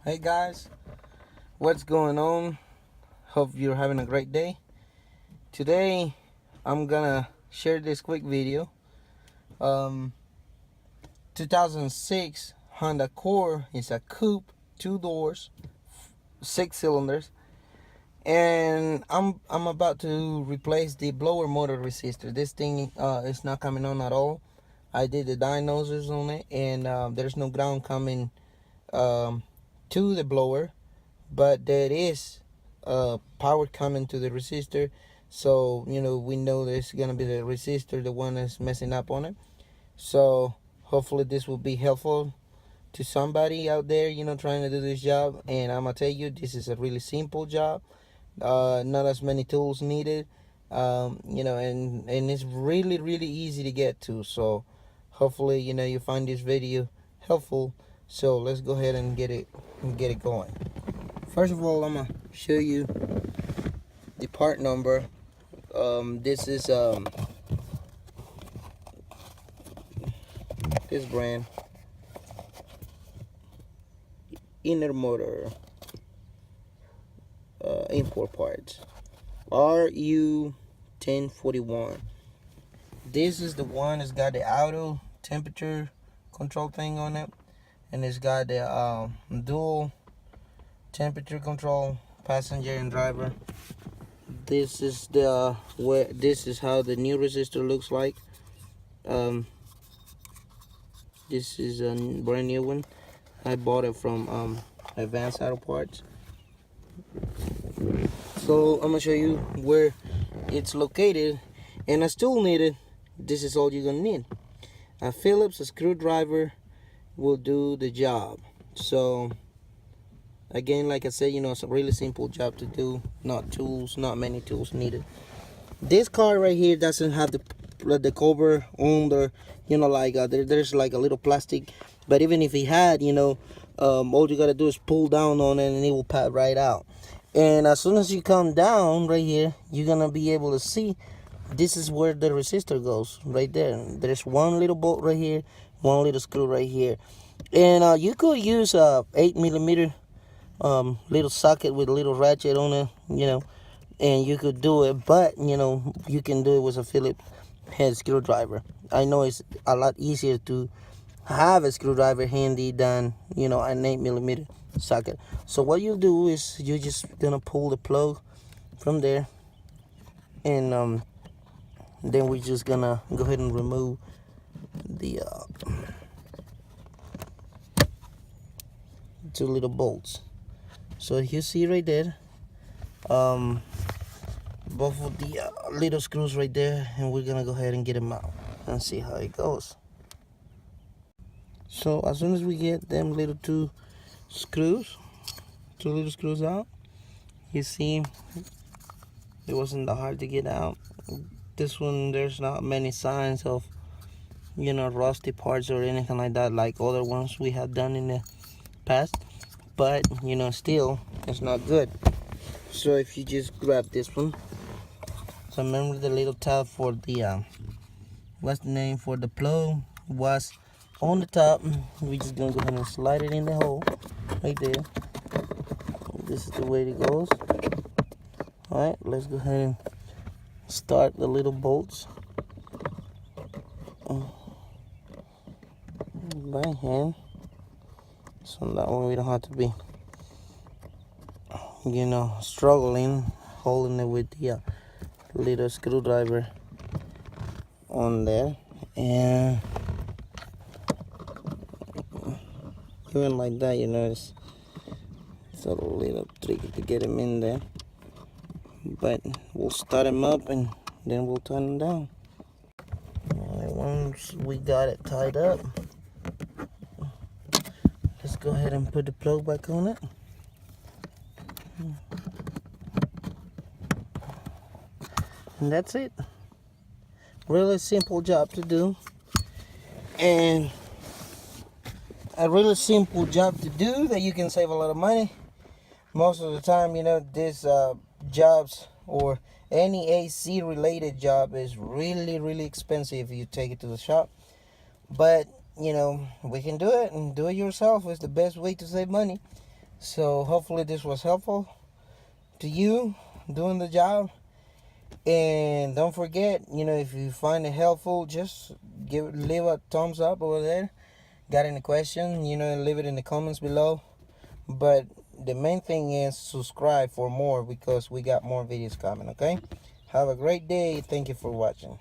Hey guys, what's going on? Hope you're having a great day. Today I'm gonna share this quick video. Um, 2006 Honda Accord is a coupe, 2 doors, 6 cylinders, and I'm about to replace the blower motor resistor. This thing is not coming on at all. I did the diagnosis on it, and there's no ground coming um, to the blower, but there is power coming to the resistor. So we know there's gonna be the resistor, the one that's messing up on it. So hopefully this will be helpful to somebody out there, trying to do this job. And I'm gonna tell you, this is a really simple job. Not as many tools needed. And it's really easy to get to. So hopefully you find this video helpful. So let's go ahead and get it going. First of all, I'm gonna show you the part number. This is this brand, Inner Motor import parts, RU1041. This is the one that's got the auto temperature control thing on it, and it's got the dual temperature control, passenger and driver. This is this is how the new resistor looks like. This is a brand new one. I bought it from Advanced Auto Parts. So I'm gonna show you where it's located, and as tool needed, this is all you're gonna need. A Phillips, a screwdriver will do the job. So again, like I said, it's a really simple job to do. Not many tools needed. This car right here doesn't have the cover on the, there's like a little plastic. But even if it had, all you gotta do is pull down on it and it will pop right out. And as soon as you come down right here, you're gonna be able to see this is where the resistor goes, right there. There's one little bolt right here, one little screw right here. And you could use a 8mm little socket with a little ratchet on it, and you could do it, but you can do it with a Phillips head screwdriver. I know it's a lot easier to have a screwdriver handy than an 8mm socket. So what you do is you're just gonna pull the plug from there, and then we're just gonna go ahead and remove the 2 little bolts. So you see right there, both of the little screws right there, and we're gonna go ahead and get them out and see how it goes. So as soon as we get them little two little screws out, you see it wasn't that hard to get out. This one, there's not many signs of rusty parts or anything like that, like other ones we have done in the past, but still it's not good. So if you just grab this one, so remember the little tab for the what's the name for the plug was on the top. We just gonna go ahead and slide it in the hole right there. This is the way it goes. All right, let's go ahead and start the little bolts by hand, so that way we don't have to be struggling holding it with the little screwdriver on there. And even like that, it's a little tricky to get them in there, but we'll start them up and then we'll turn them down. All right, once we got it tied up, let's go ahead and put the plug back on it. And that's it. Really simple job to do, and a really simple job to do that you can save a lot of money. Most of the time, this jobs or any AC related job is really expensive if you take it to the shop. But we can do it, and do it yourself is the best way to save money. So hopefully this was helpful to you doing the job. And don't forget, if you find it helpful, just leave a thumbs up over there. Got any question, leave it in the comments below. But the main thing is subscribe for more, because we got more videos coming. Okay, have a great day. Thank you for watching.